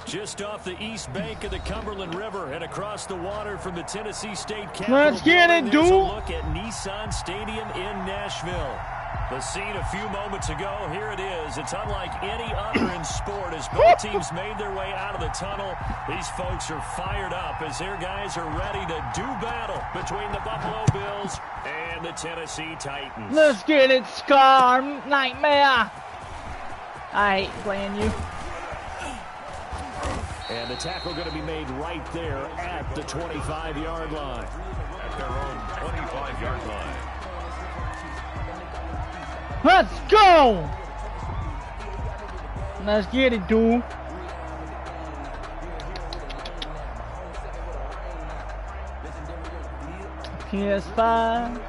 Just off the east bank of the Cumberland River and across the water from the Tennessee State Capitol. Let's get it, dude. There's a look at Nissan Stadium in Nashville. The scene a few moments ago, here it is. It's unlike any other in sport as both teams made their way out of the tunnel. These folks are fired up as their guys are ready to do battle between the Buffalo Bills and the Tennessee Titans. Let's get it, Scar Nightmare. I hate playing you. And the tackle going to be made right there at the 25-yard line. At their own 25-yard line. Let's go! Let's get it, dude. PS5.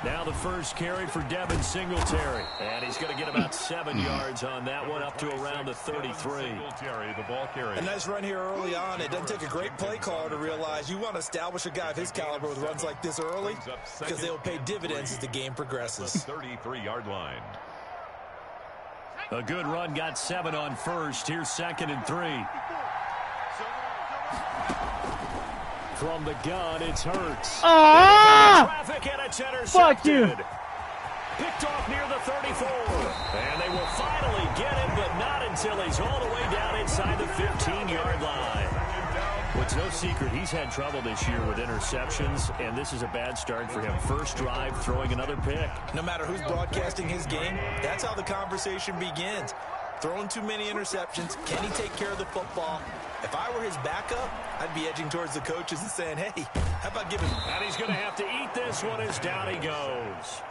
Now the first carry for Devin Singletary. And he's going to get about 7 yards on that one, up to around the 33. Singletary, the ball carry. A nice run here early on. It doesn't take a great play caller to realize you want to establish a guy of his caliber with runs like this early because they will pay dividends as the game progresses. 33-yard line. A good run, got 7 on first. Here's 2nd and 3. From the gun, it's Hurts. Traffic and it's intercepted. Fuck you. Picked off near the 34. And they will finally get him, but not until he's all the way down inside the 15-yard line. Well, it's no secret he's had trouble this year with interceptions, and this is a bad start for him. First drive, throwing another pick. No matter who's broadcasting his game, that's how the conversation begins. Throwing too many interceptions. Can he take care of the football? If I were his backup, I'd be edging towards the coaches and saying, hey, how about giving... And he's going to have to eat this one as down he goes.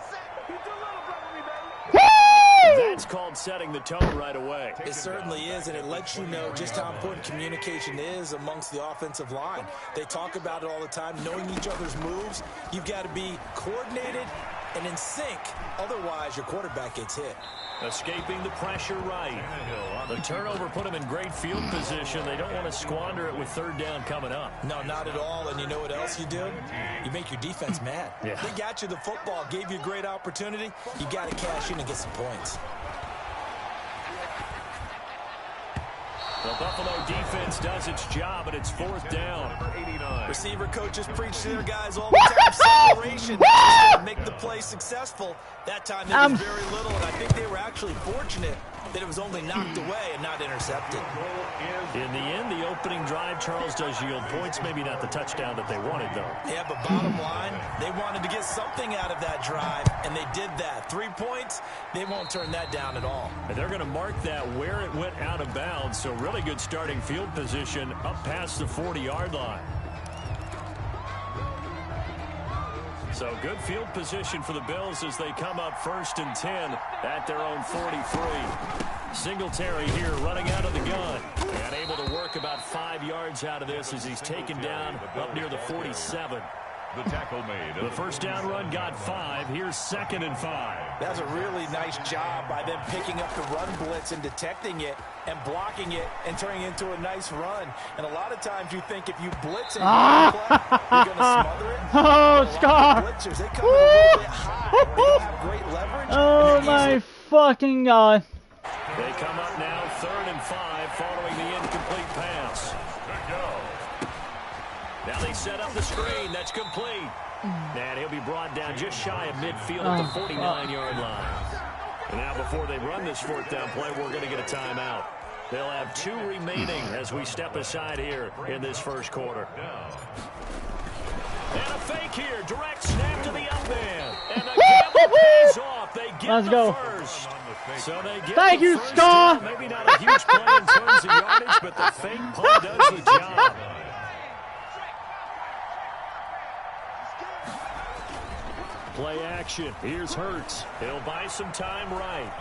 That's called setting the tone right away. It certainly is, and it lets you know just how important communication is amongst the offensive line. They talk about it all the time, knowing each other's moves. You've got to be coordinated and in sync. Otherwise, your quarterback gets hit. Escaping the pressure right. The turnover put him in great field position. They don't want to squander it with 3rd down coming up. No, not at all. And you know what else you do? You make your defense mad. Yeah. They got you the football, gave you a great opportunity. You got to cash in and get some points. The Buffalo defense does its job, and it's 4th down. Receiver coaches preach to their guys all the time. Separation to make the play successful. That time there was very little, and I think they were actually fortunate that it was only knocked away and not intercepted. In the end, the opening drive, Charles, does yield points. Maybe not the touchdown that they wanted, though. Yeah, but bottom line, they wanted to get something out of that drive, and they did that. 3 points, they won't turn that down at all. And they're going to mark that where it went out of bounds, so really good starting field position up past the 40-yard line. So good field position for the Bills as they come up 1st and 10 at their own 43. Singletary here running out of the gun and able to work about 5 yards out of this as he's taken down up near the 47. The tackle made. The first down run got 5. Here's 2nd and 5. That's a really nice job by them picking up the run blitz and detecting it and blocking it and turning it into a nice run. And a lot of times you think if you blitz and play, you're going to smother it. Oh, Scar. Blitzers, they come in a little bit high. They don't have great leverage. Oh, my fucking God. They come up now 3rd and 5 following the incomplete pass. Now they set up the screen. That's complete. And he'll be brought down just shy of midfield at the 49-yard line. And now before they run this 4th down play, we're going to get a timeout. They'll have 2 remaining as we step aside here in this first quarter. And a fake here. Direct snap to the up man. And the gamble pays off. They get the first. So they get Thank you, first Scar. down. Maybe not a huge play in terms of yardage, but the fake punt does the job. Play action. Here's Hurts. He'll buy some time right.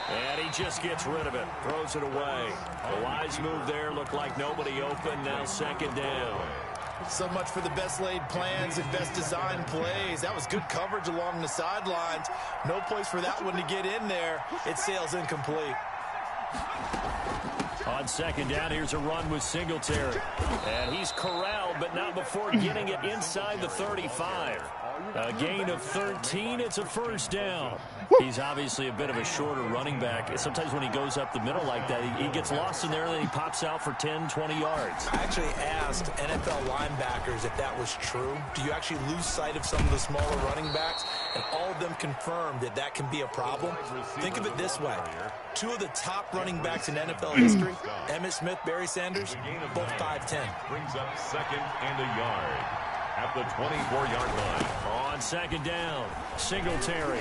And he just gets rid of it. Throws it away. A wise move there. Looked like nobody open. Now 2nd down. So much for the best laid plans and best designed plays. That was good coverage along the sidelines. No place for that one to get in there. It sails incomplete. On 2nd down, here's a run with Singletary. And he's corralled, but not before getting it inside the 35. A gain of 13. It's a first down. He's obviously a bit of a shorter running back. Sometimes when he goes up the middle like that, he gets lost in there, and then he pops out for 10, 20 yards. I actually asked NFL linebackers if that was true. Do you actually lose sight of some of the smaller running backs? And all of them confirmed that that can be a problem. Think of it this way. Two of the top running backs in NFL history, Emmitt Smith, Barry Sanders, both 5'10". Brings up second and a yard at the 24-yard line. On second down, Singletary.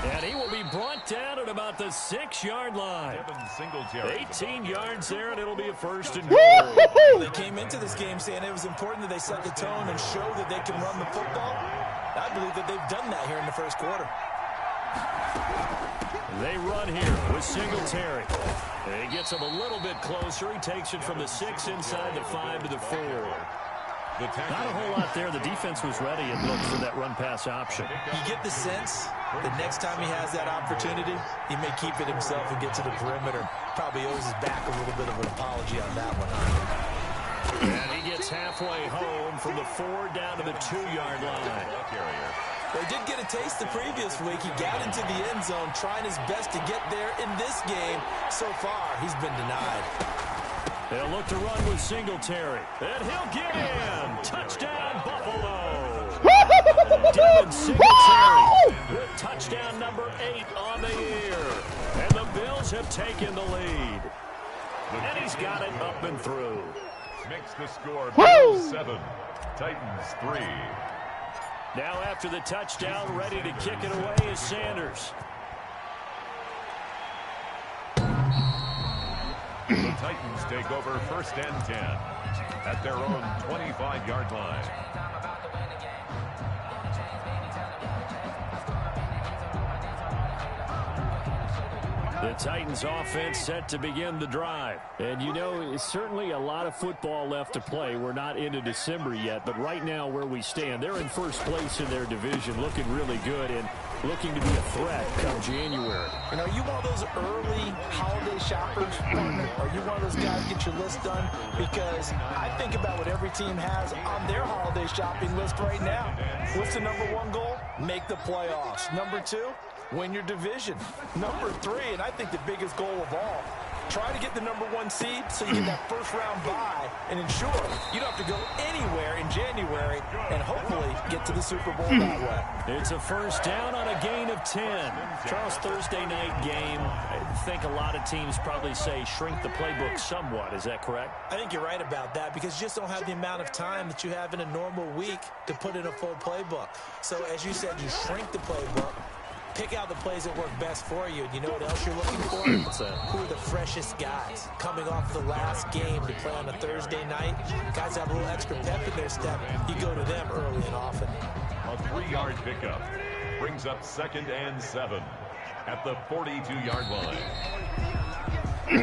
And he will be brought down at about the 6-yard line. 18 yards there, and it'll be a first and goal. They came into this game saying it was important that they set the tone and show that they can run the football. I believe that they've done that here in the first quarter. They run here with Singletary. He gets him a little bit closer. He takes it from the 6 inside the 5 to the 4. Not a whole lot there. The defense was ready and looked for that run-pass option. You get the sense that next time he has that opportunity, he may keep it himself and get to the perimeter. Probably owes his back a little bit of an apology on that one, huh? And he gets halfway home from the 4 down to the 2-yard line. They did get a taste the previous week. He got into the end zone, trying his best to get there in this game. So far, he's been denied. They'll look to run with Singletary. And he'll get in. Touchdown, Buffalo. Devin Singletary with touchdown number 8 on the year. And the Bills have taken the lead. And he's got it up and through. Makes the score Bills 7, Titans 3. Now after the touchdown, ready to kick it away is Sanders. The Titans take over first and 10 at their own 25-yard line. The Titans offense set to begin the drive. And you know, it's certainly a lot of football left to play. We're not into December yet, but right now where we stand, they're in first place in their division, looking really good and looking to be a threat come January. You know, are you one of those early holiday shoppers, partner? Are you one of those guys get your list done? Because I think about what every team has on their holiday shopping list right now. What's the number 1 goal? Make the playoffs. Number 2? Win your division. Number 3, and I think the biggest goal of all, try to get the number 1 seed so you get that first-round bye and ensure you don't have to go anywhere in January and hopefully get to the Super Bowl that way. It's a first down on a gain of 10. Charles, Thursday night game. I think a lot of teams probably say shrink the playbook somewhat. Is that correct? I think you're right about that because you just don't have the amount of time that you have in a normal week to put in a full playbook. So as you said, you shrink the playbook. Pick out the plays that work best for you. And you know what else you're looking for? Who are the freshest guys coming off the last game to play on a Thursday night? Guys have a little extra pep in their step. You go to them early and often. A 3-yard pickup brings up second and 7 at the 42-yard line.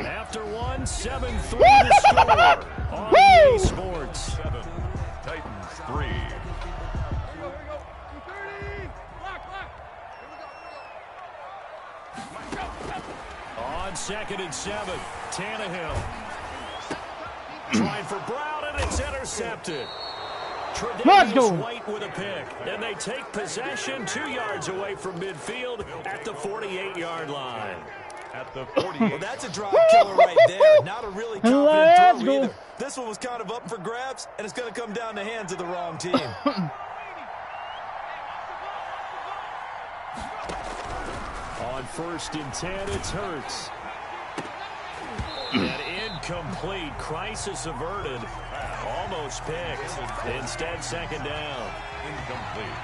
After 1, 7-3 to score on EA Sports. 7, Titans 3. On second and 7, Tannehill. Trying for Brown, and it's intercepted. Tre'Davious White with a pick. And they take possession 2 yards away from midfield at the 48-yard line. At the 48. Well, that's a drive killer right there. Not a really confident throw either. This one was kind of up for grabs, and it's going to come down the hands of the wrong team. On first and 10, it's Hurts. And incomplete. Crisis averted. Almost picked. Instead, second down. Incomplete.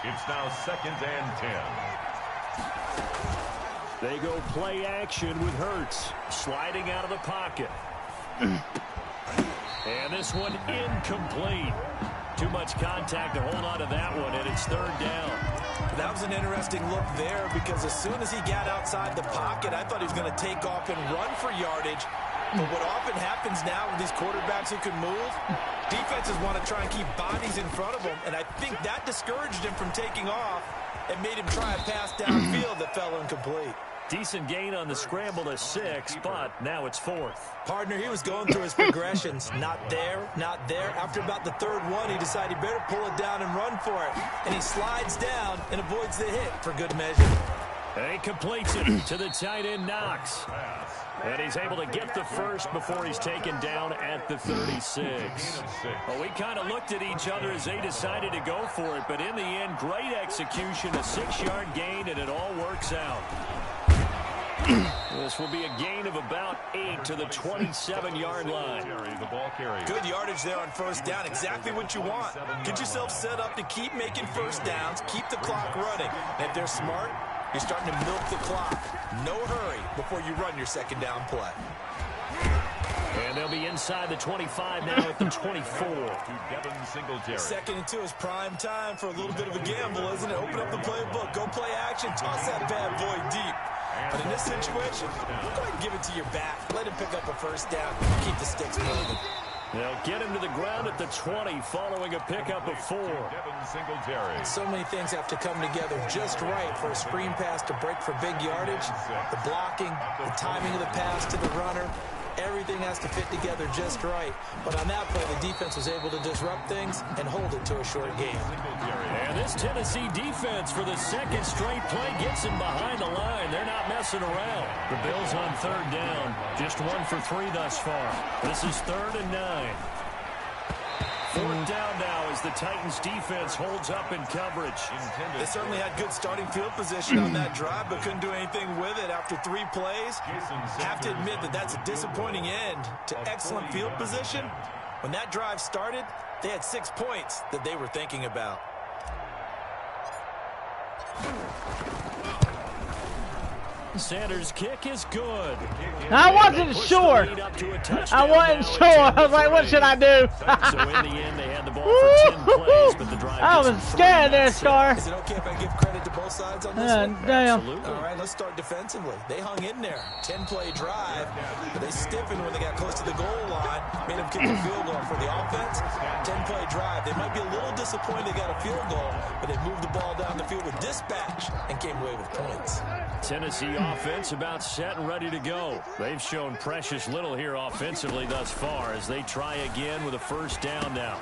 It's now second and 10. They go play action with Hurts. Sliding out of the pocket. And this one incomplete. Too much contact to hold on to that one, and it's third down. That was an interesting look there because as soon as he got outside the pocket, I thought he was going to take off and run for yardage. But what often happens now with these quarterbacks who can move, defenses want to try and keep bodies in front of them, and I think that discouraged him from taking off and made him try a pass downfield that fell incomplete. Decent gain on the scramble to 6, but now it's 4th. Partner, he was going through his progressions. Not there, not there. After about the 3rd one, he decided he better pull it down and run for it. And he slides down and avoids the hit for good measure. And he completes it to the tight end, Knox. And he's able to get the first before he's taken down at the 36. Well, we kind of looked at each other as they decided to go for it, but in the end, great execution, a 6-yard gain, and it all works out. This will be a gain of about 8 to the 27-yard line. Good yardage there on 1st down. Exactly what you want. Get yourself set up to keep making 1st downs, keep the clock running. And if they're smart, you're starting to milk the clock. No hurry before you run your 2nd down play. And they'll be inside the 25 now at the 24. 2nd and 2 is prime time for a little bit of a gamble, isn't it? Open up the playbook, go play action, toss that bad boy deep. But in this situation, go ahead and give it to your back. Let him pick up a 1st down. Keep the sticks moving. They'll get him to the ground at the 20 following a pickup of 4. So many things have to come together just right for a screen pass to break for big yardage. The blocking, the timing of the pass to the runner. Everything has to fit together just right. But on that play, the defense was able to disrupt things and hold it to a short game. And this Tennessee defense for the 2nd straight play gets him behind the line. They're not messing around. The Bills on 3rd down. Just 1 for 3 thus far. This is 3rd and 9. 4th down now as the Titans defense holds up in coverage. They certainly had good starting field position on that drive, but couldn't do anything with it after 3 plays. Have to admit that that's a disappointing end to excellent field position. When that drive started, they had 6 points that they were thinking about. Sanders' kick is good. I wasn't sure. I wasn't sure. I was like, what should I do? So in the end, they had the ball for 10 plays, but the drive I was scared there, Scar. Is it okay if I give credit to both sides on this one? Damn. Absolutely. All right, let's start defensively. They hung in there. 10-play drive, but they stiffened when they got close to the goal line, made them kick a field goal for the offense. 10-play drive. They might be a little disappointed they got a field goal, but they moved the ball down the field with dispatch and came away with points. Tennessee offense about set and ready to go. They've shown precious little here offensively thus far as they try again with a 1st down now.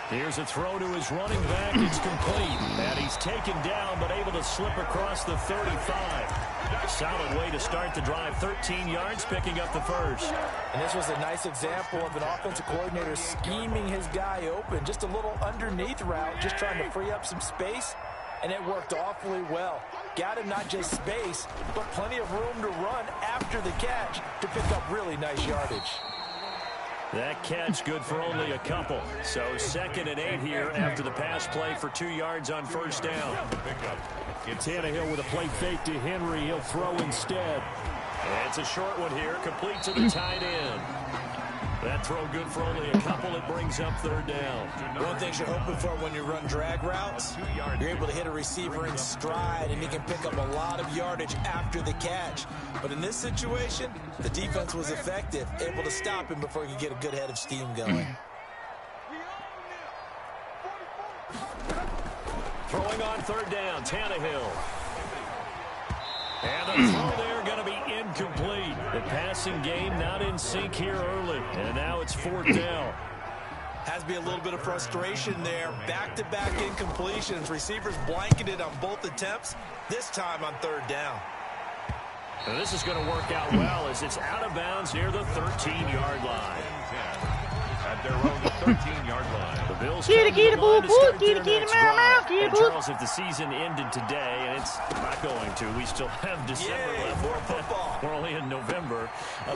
Here's a throw to his running back. It's complete. And he's taken down but able to slip across the 35. Solid way to start the drive. 13 yards, picking up the 1st. And this was a nice example of an offensive coordinator scheming his guy open. Just a little underneath route, just trying to free up some space. And it worked awfully well. Got him not just space, but plenty of room to run after the catch to pick up really nice yardage. That catch good for only a couple. So 2nd and 8 here after the pass play for 2 yards on 1st down. Tannehill with a play fake to Henry. He'll throw instead. And it's a short one here, complete to the tight end. That throw good for only a couple. It brings up 3rd down. One thing you're hoping for when you run drag routes, you're able to hit a receiver in stride, and he can pick up a lot of yardage after the catch. But in this situation, the defense was effective, able to stop him before he could get a good head of steam going. Throwing on 3rd down, Tannehill. And the throw there going to be incomplete. The passing game not in sync here early. And now it's 4th down. Has to be a little bit of frustration there. Back-to-back incompletions. Receivers blanketed on both attempts, this time on 3rd down. And this is going to work out well as it's out of bounds near the 13-yard line. At their own 13-yard line. The Bills come to the line to start their next drive. And Charles, if the season ended today, and it's not going to, we still have December left. More football. We're only in November.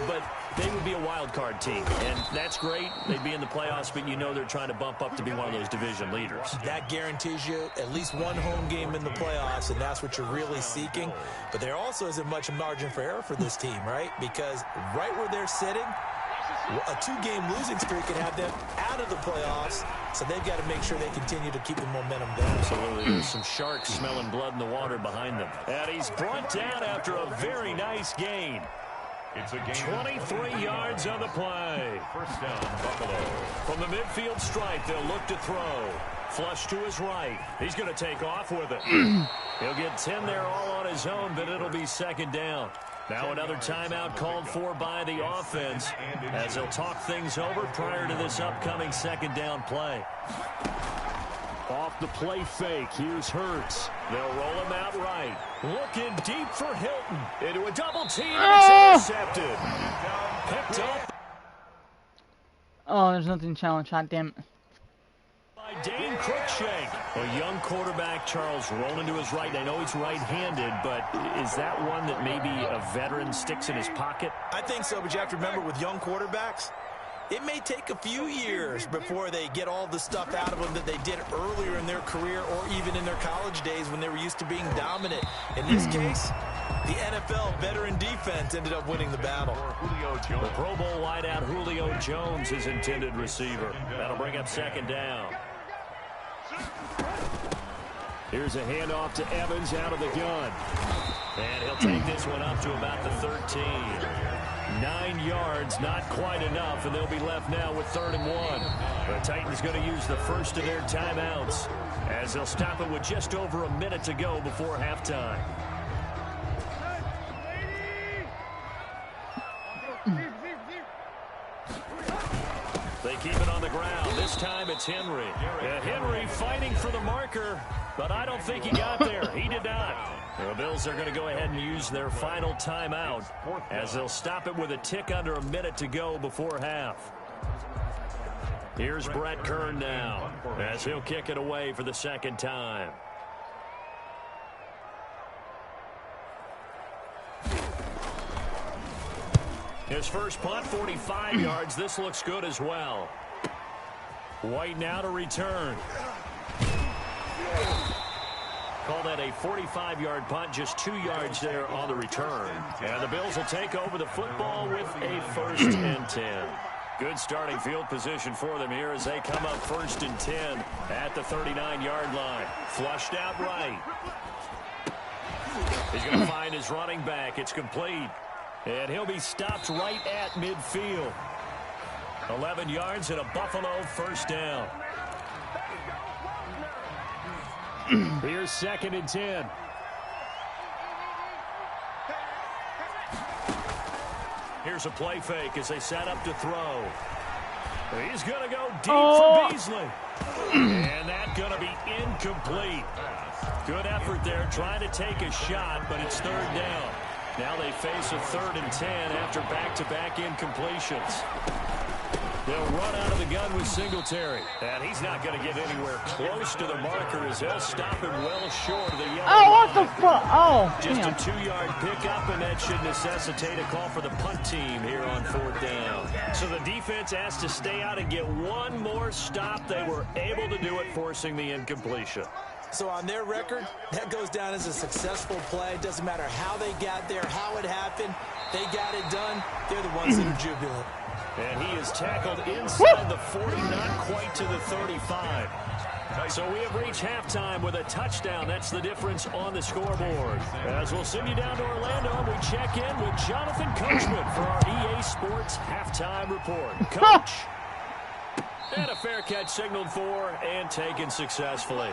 But they would be a wild card team. And that's great. They'd be in the playoffs, but you know they're trying to bump up to be one of those division leaders. That guarantees you at least one home game in the playoffs, and that's what you're really seeking. But there also isn't much margin for error for this team, right? Because right where they're sitting, a 2-game losing streak can have them out of the playoffs, so they've got to make sure they continue to keep the momentum going. Absolutely. There's some sharks smelling blood in the water behind them. And he's brought down after a very nice gain. It's a gain 23 yards on the play. First down, Buffalo. From the midfield stripe, they'll look to throw. Flush to his right. He's going to take off with it. He'll get 10 there all on his own, but it'll be second down. Now another timeout called for by the offense as they'll talk things over prior to this upcoming second down play. Off the play fake, here's Hurts. They'll roll him out right. Looking deep for Hilton. Into a double team, and it's intercepted. Picked up Oh, there's nothing challenge. God damn it. by Dane Cruikshank. A young quarterback, Charles, rolling to his right. I know he's right-handed, but is that one that maybe a veteran sticks in his pocket? I think so, but you have to remember with young quarterbacks, it may take a few years before they get all the stuff out of them that they did earlier in their career or even in their college days when they were used to being dominant. In this case, the NFL veteran defense ended up winning the battle. The Pro Bowl wideout Julio Jones is intended receiver. That'll bring up second down. Here's a handoff to Evans out of the gun. And he'll take this one up to about the 13. 9 yards, not quite enough, and they'll be left now with 3rd and 1. The Titans going to use the first of their timeouts as they'll stop it with just over a minute to go before halftime. They keep it on the ground. This time it's Henry. Henry fighting for the marker, but I don't think he got there. He did not. The Bills are going to go ahead and use their final timeout as they'll stop it with a tick under a minute to go before half. Here's Brett Kern now as he'll kick it away for the second time. His first punt, 45 yards. This looks good as well. White now to return. Call that a 45-yard punt, just 2 yards there on the return. And the Bills will take over the football with a 1st and 10. Good starting field position for them here as they come up 1st and 10 at the 39-yard line. Flushed out right. He's going to find his running back. It's complete. And he'll be stopped right at midfield. 11 yards and a Buffalo 1st down. Here's 2nd and 10. Here's a play fake as they set up to throw. He's going to go deep for Beasley. And that's going to be incomplete. Good effort there trying to take a shot, but it's 3rd down. Now they face a 3rd and 10 after back-to-back incompletions. They'll run out of the gun with Singletary. And he's not going to get anywhere close to the marker as they'll stop him well short of the yellow line. What the fuck? Oh, just a 2-yard pickup, and that should necessitate a call for the punt team here on 4th down. So the defense has to stay out and get one more stop. They were able to do it, forcing the incompletion. So on their record, that goes down as a successful play. Doesn't matter how they got there, how it happened. They got it done. They're the ones that are jubilant. And he is tackled inside the 40, not quite to the 35. So we have reached halftime with a touchdown. That's the difference on the scoreboard. As we'll send you down to Orlando, and we check in with Jonathan Coachman for our EA Sports Halftime Report. Coach. And a fair catch signaled for and taken successfully.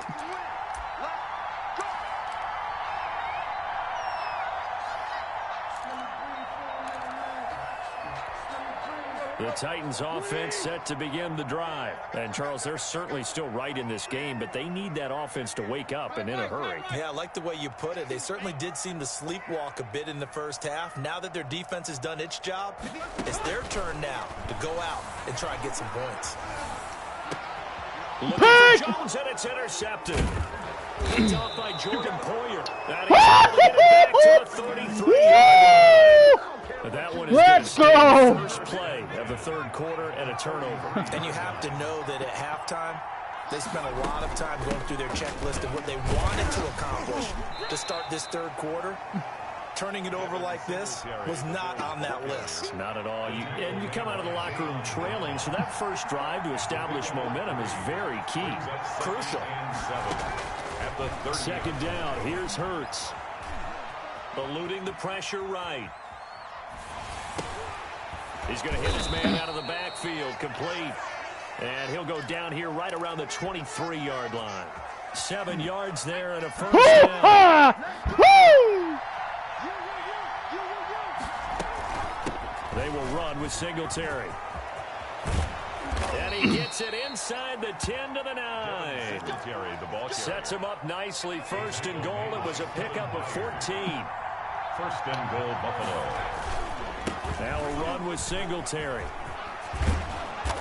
The Titans offense set to begin the drive. And, Charles, they're certainly still right in this game, but they need that offense to wake up and in a hurry. Yeah, I like the way you put it. They certainly did seem to sleepwalk a bit in the first half. Now that their defense has done its job, it's their turn now to go out and try and get some points. Looking for Jones, and it's intercepted. Picked off by Jordan Poyer. That is able to get it back to the 33-yard line. That one is Let's go! First play of the 3rd quarter and a turnover. And you have to know that at halftime, they spent a lot of time going through their checklist of what they wanted to accomplish to start this 3rd quarter. Turning it over like this was not on that list. Not at all. And you come out of the locker room trailing, so that first drive to establish momentum is very key. Crucial. At the 2nd down, here's Hurts. Eluding the pressure right. He's going to hit his man out of the backfield, complete. And he'll go down here right around the 23-yard line. 7 yards there and a first down. They will run with Singletary. And he gets it inside the 10 to the 9. Sets him up nicely. First and goal. It was a pickup of 14. First and goal, Buffalo. Now a run with Singletary.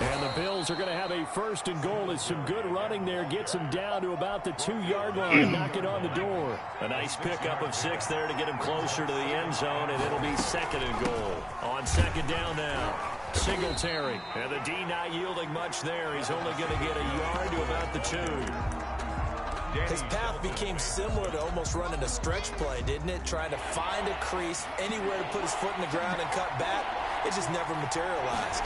And the Bills are going to have a first and goal as some good running there gets him down to about the 2-yard line, knocking on the door. A nice pickup of 6 there to get him closer to the end zone, and it'll be second and goal. On second down now, Singletary. And the D not yielding much there. He's only going to get a yard to about the 2. His path became similar to almost running a stretch play, didn't it? Trying to find a crease, anywhere to put his foot in the ground and cut back. It just never materialized.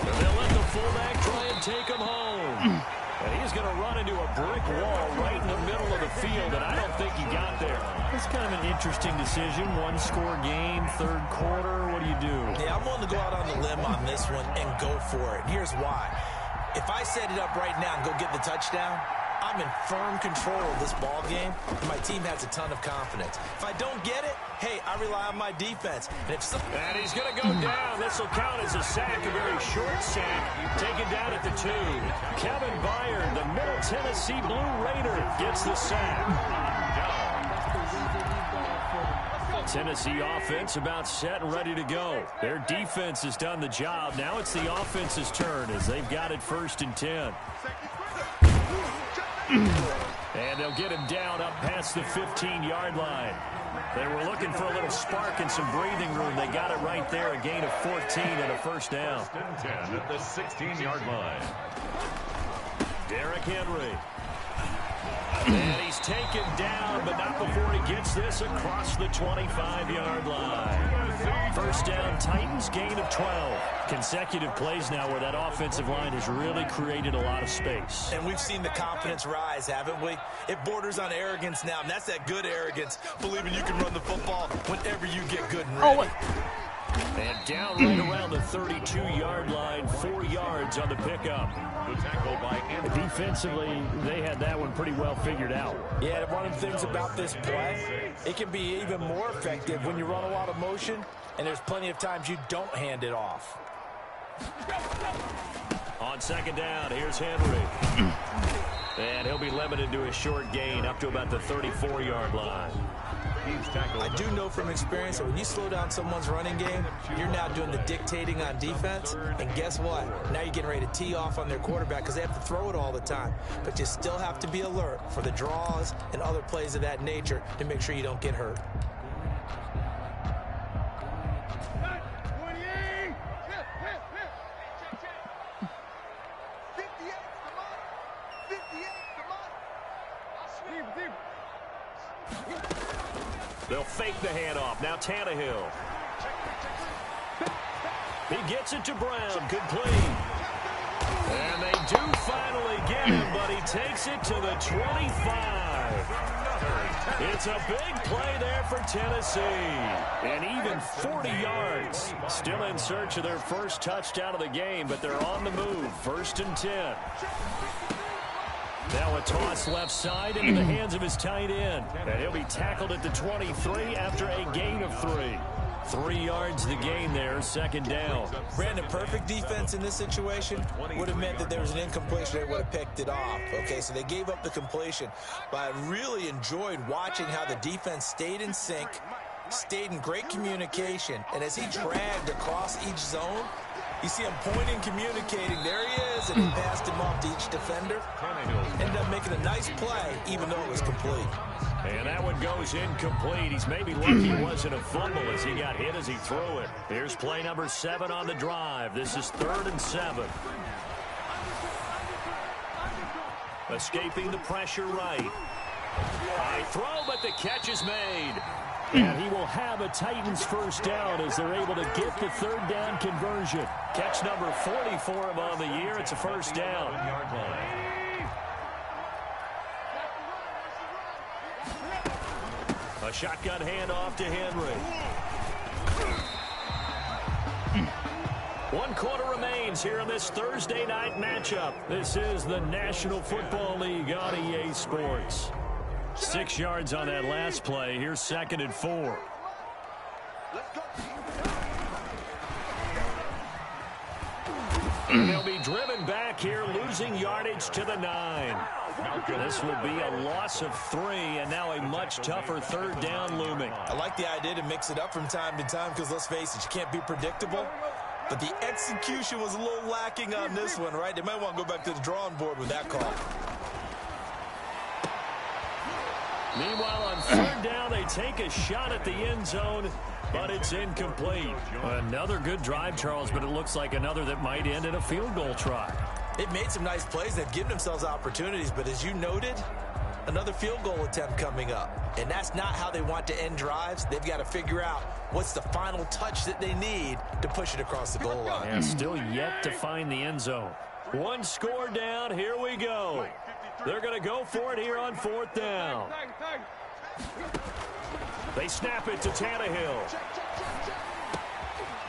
And they'll let the fullback try and take him home. And he's going to run into a brick wall right in the middle of the field, and I don't think he got there. That's kind of an interesting decision. 1-score game, third quarter. What do you do? Yeah, I'm willing to go out on the limb on this one and go for it. Here's why. If I set it up right now and go get the touchdown, I'm in firm control of this ball game, and my team has a ton of confidence. If I don't get it, hey, I rely on my defense. And he's going to go down. This will count as a sack, a very short sack, taken down at the 2. Kevin Byard, the Middle Tennessee Blue Raider, gets the sack. Tennessee offense about set and ready to go. Their defense has done the job. Now it's the offense's turn as they've got it first and 10. And they'll get him down up past the 15-yard line. They were looking for a little spark and some breathing room. They got it right there, a gain of 14 and a first down. First and 10 at the 16-yard line. Derrick Henry. And he's taken down, but not before he gets this across the 25-yard line. First down, Titans, gain of 12. Consecutive plays now where that offensive line has really created a lot of space. And we've seen the confidence rise, haven't we? It borders on arrogance now, and that's that good arrogance, believing you can run the football whenever you get good and ready. And down right around the 32-yard line, 4 yards on the pickup. The tackle by Andrew. Defensively, they had that one pretty well figured out. Yeah, one of the things about this play, it can be even more effective when you run a lot of motion, and there's plenty of times you don't hand it off. On second down, here's Henry. And he'll be limited to a short gain up to about the 34-yard line. I do know from experience that when you slow down someone's running game, you're now doing the dictating on defense. And guess what? Now you're getting ready to tee off on their quarterback because they have to throw it all the time. But you still have to be alert for the draws and other plays of that nature to make sure you don't get hurt. They'll fake the handoff. Now Tannehill. He gets it to Brown. Complete. And they do finally get him, but he takes it to the 25. It's a big play there for Tennessee. And even 40 yards. Still in search of their first touchdown of the game, but they're on the move. First and 10. Now a toss left side into the hands of his tight end. And he'll be tackled at the 23 after a gain of 3. 3 yards the gain there, second down. Brandon, perfect defense in this situation would have meant that there was an incompletion. They would have picked it off. Okay, so they gave up the completion. But I really enjoyed watching how the defense stayed in sync, stayed in great communication. And as he dragged across each zone, you see him pointing, communicating. There he is, and he passed him off to each defender. Ended up making a nice play, even though it was complete. And that one goes incomplete. He's maybe lucky it wasn't a fumble as he got hit as he threw it. Here's play number 7 on the drive. This is 3rd and 7. Escaping the pressure right. High throw, but the catch is made. And he will have a Titans first down as they're able to get the 3rd down conversion. Catch number 40 for him on the year. It's a first down. A shotgun handoff to Henry. 1 quarter remains here in this Thursday night matchup. This is the National Football League on EA Sports. 6 yards on that last play. Here's 2nd and 4. And they'll be driven back here, losing yardage to the 9. This will be a loss of 3, and now a much tougher 3rd down looming. I like the idea to mix it up from time to time because, let's face it, you can't be predictable. But the execution was a little lacking on this one, right? They might want to go back to the drawing board with that call. Meanwhile, on 3rd down, they take a shot at the end zone, but it's incomplete. Another good drive, Charles, but it looks like another that might end in a field goal try. They've made some nice plays. They've given themselves opportunities, but as you noted, another field goal attempt coming up. And that's not how they want to end drives. They've got to figure out what's the final touch that they need to push it across the goal line. And still yet to find the end zone. 1 score down. Here we go. They're going to go for it here on 4th down. They snap it to Tannehill.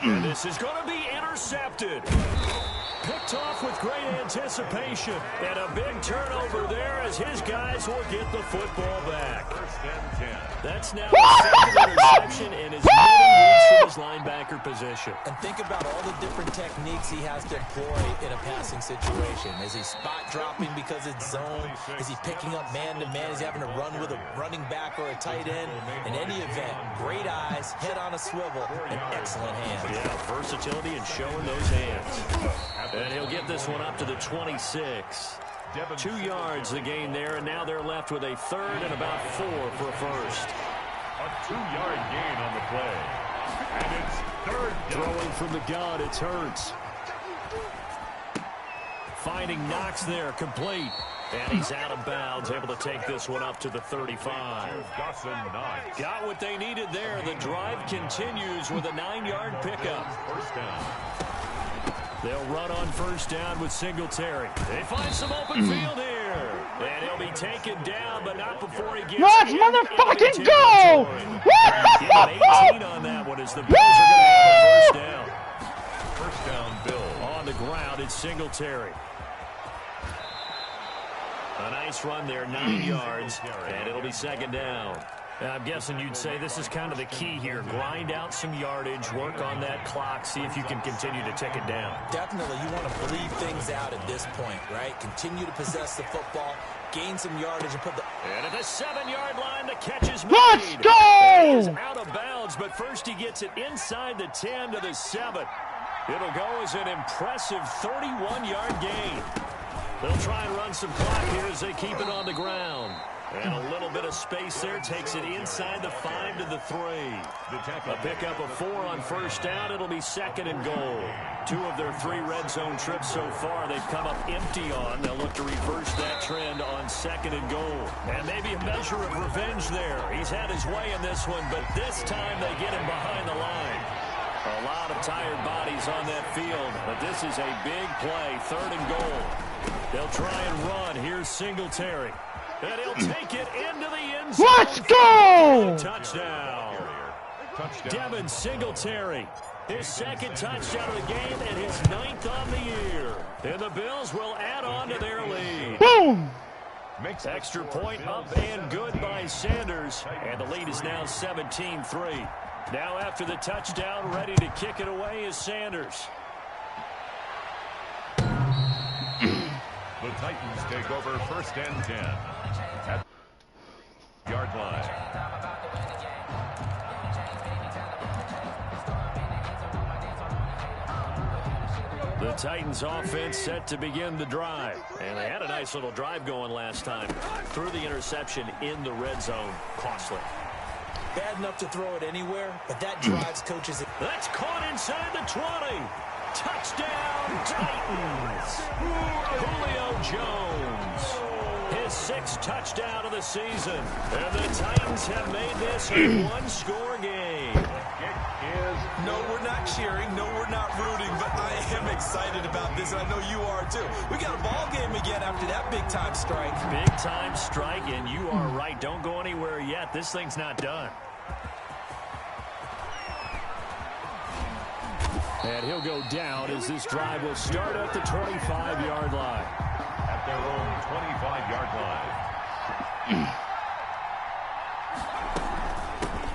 And this is going to be intercepted. Picked off with great anticipation. And a big turnover there as his guys will get the football back. That's now the 2nd interception in as many weeks from his linebacker position. And think about all the different techniques he has to employ in a passing situation. Is he spot dropping because it's zone? Is he picking up man-to-man? Is he having to run with a running back or a tight end? In any event, great eyes, head on a swivel, and excellent hands. Yeah, versatility and showing those hands. And he'll get this one up to the 26. 2 yards the gain there, and now they're left with a 3rd and about 4 for a first. A 2-yard gain on the play. And it's 3rd down. Throwing from the gun, it's Hurts. Finding Knox there, complete. And he's out of bounds, able to take this one up to the 35. Got what they needed there. The drive continues with a 9-yard pickup. First down. They'll run on 1st down with Singletary. They find some open field here. And he'll be taken down, but not before he gets Let's motherfucking go! Get 18 on that one as the Bills are going to have a 1st down. First down, Bill. On the ground, it's Singletary. A nice run there, 9 yards, and it'll be 2nd down. I'm guessing you'd say this is kind of the key here. Grind out some yardage, work on that clock, see if you can continue to tick it down. Definitely, you want to bleed things out at this point, right? Continue to possess the football, gain some yardage, and put the... And at the 7-yard line, the catch is made. Let's go! He is out of bounds, but first he gets it inside the 10 to the 7. It'll go as an impressive 31-yard gain. They'll try and run some clock here as they keep it on the ground. And a little bit of space there takes it inside the 5 to the 3. A pickup of 4 on 1st down. It'll be 2nd and goal. 2 of their 3 red zone trips so far they've come up empty on. They'll look to reverse that trend on 2nd and goal. And maybe a measure of revenge there. He's had his way in this one, but this time they get him behind the line. A lot of tired bodies on that field, but this is a big play. 3rd and goal. They'll try and run. Here's Singletary. And he'll take it into the end zone. Let's go! Touchdown. Devin Singletary. His 2nd touchdown of the game and his 9th on the year. And the Bills will add on to their lead. Boom! Makes extra point up and good by Sanders. And the lead is now 17-3. Now after the touchdown, ready to kick it away is Sanders. The Titans take over 1st and 10 at the yard line. The Titans offense set to begin the drive. And they had a nice little drive going last time. Threw the interception in the red zone. Costly. Bad enough to throw it anywhere, but that drives coaches. That's caught inside the 20. Touchdown, Titans. Julio Jones. His 6th touchdown of the season. And the Titans have made this a 1-score game. No, we're not cheering. No, we're not rooting, but I am excited about this, and I know you are too. We got a ball game again after that big-time strike. Big-time strike, and you are right. Don't go anywhere yet. This thing's not done. And he'll go down as this drive will start at the 25-yard line. At their own 25-yard line.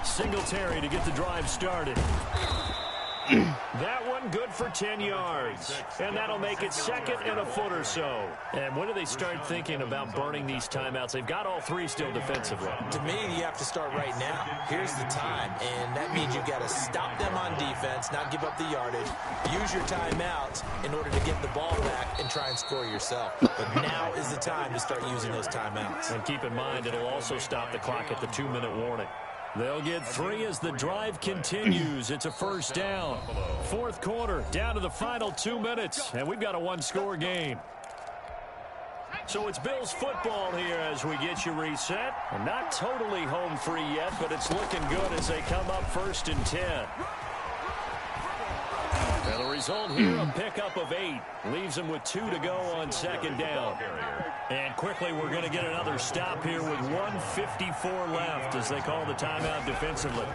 Singletary to get the drive started. That one good for 10 yards. And that'll make it second and a foot or so. And when do they start thinking about burning these timeouts? They've got all three still defensively. To me, you have to start right now. Here's the time. And that means you've got to stop them on defense, not give up the yardage. Use your timeouts in order to get the ball back and try and score yourself. But now is the time to start using those timeouts. And keep in mind, it'll also stop the clock at the 2-minute warning. They'll get 3 as the drive continues. It's a first down. Fourth quarter, down to the final 2 minutes, and we've got a one-score game. So it's Bills football here as we get you reset. And not totally home free yet, but it's looking good as they come up 1st and 10. And the result here, a pickup of 8. Leaves them with 2 to go on 2nd down. And quickly, we're going to get another stop here with 1:54 left as they call the timeout defensively.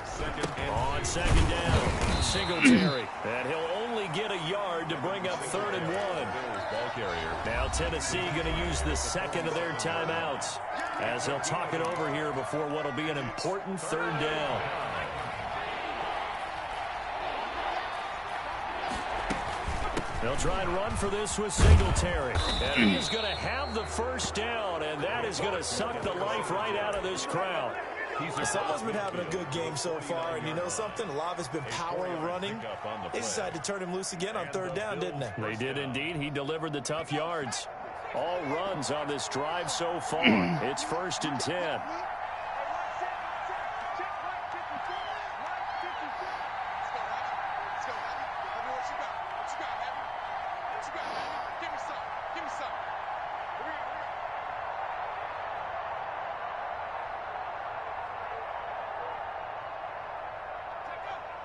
On 2nd down, Singletary. And he'll only get a yard to bring up 3rd and 1. Now Tennessee going to use the second of their timeouts as they'll talk it over here before what will be an important 3rd down. They'll try and run for this with Singletary. And he is going to have the first down, and that is going to suck the life right out of this crowd. Someone's been having a good game so far, and you know something? A lot of it's been power running. They decided to turn him loose again on 3rd down, didn't they? They did indeed. He delivered the tough yards. All runs on this drive so far. It's 1st and 10.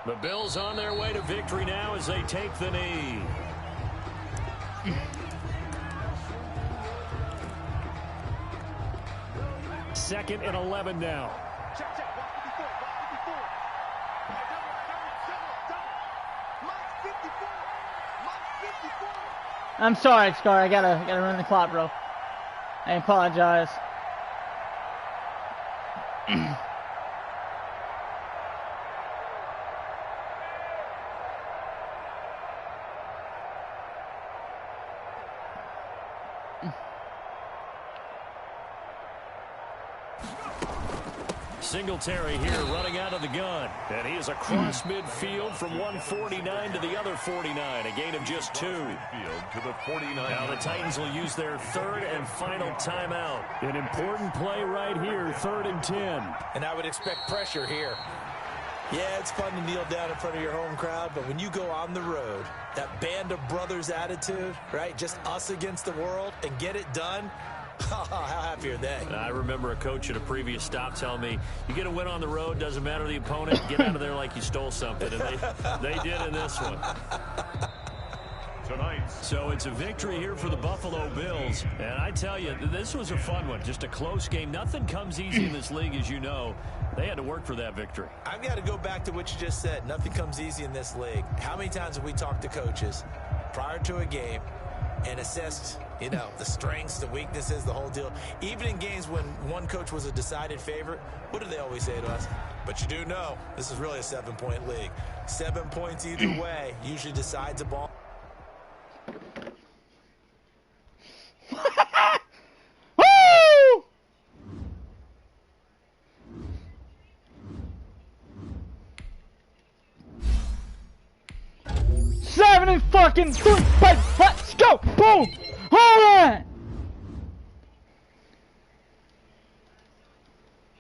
The Bills on their way to victory now as they take the knee. Second and 11 now. I'm sorry, Scar. I gotta run the clock, bro. I apologize. Singletary here running out of the gun. And he is across midfield from 149 to the other 49. A gain of just 2. Now the Titans will use their 3rd and final timeout. An important play right here, 3rd and 10. And I would expect pressure here. Yeah, it's fun to kneel down in front of your home crowd, but when you go on the road, that band of brothers attitude, right? Just us against the world and get it done. How happy are they? I remember a coach at a previous stop telling me, you get a win on the road, doesn't matter the opponent, get out of there like you stole something. And they did in this one. So it's a victory here for the Buffalo Bills. And I tell you, this was a fun one. Just a close game. Nothing comes easy in this league, as you know. They had to work for that victory. I've got to go back to what you just said. Nothing comes easy in this league. How many times have we talked to coaches prior to a game and assessed, you know, the strengths, the weaknesses, the whole deal? Even in games when one coach was a decided favorite, what do they always say to us? But you do know, this is really a 7-point league. 7 points either way usually decides a ball. Woo! 7 and fucking 2. Let's go! Boom!